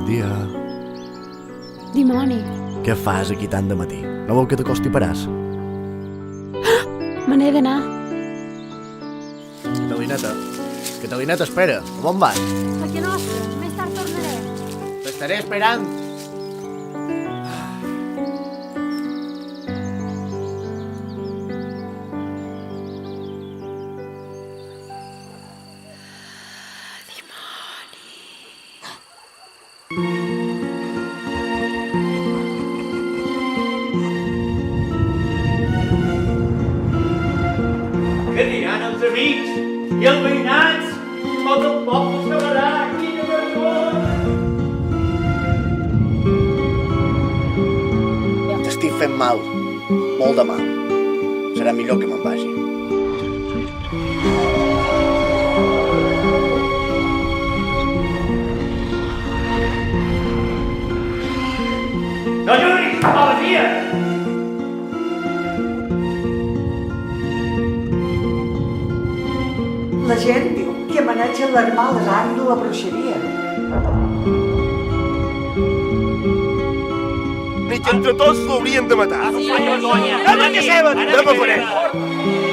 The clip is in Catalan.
Bon dia. Dimoni, Què fas aquí tant de matí? No veu que t'acostiparàs? me n'he d'anar. Catalineta, espera. On vas? Per què no? Més tard tornaré. T'estaré esperant. Què diran els amics i els veïnats? Tot el poble sabrà quina vergonya! T'estic fent mal. Molt de mal. Serà millor que me'n vagi. No juris, policia! La gent diu que manegen l'armar l'art de la bruixeria. Ni que entre tots l'haurien de matar. Sí, vergonya! Anem a fer! Anem a fer!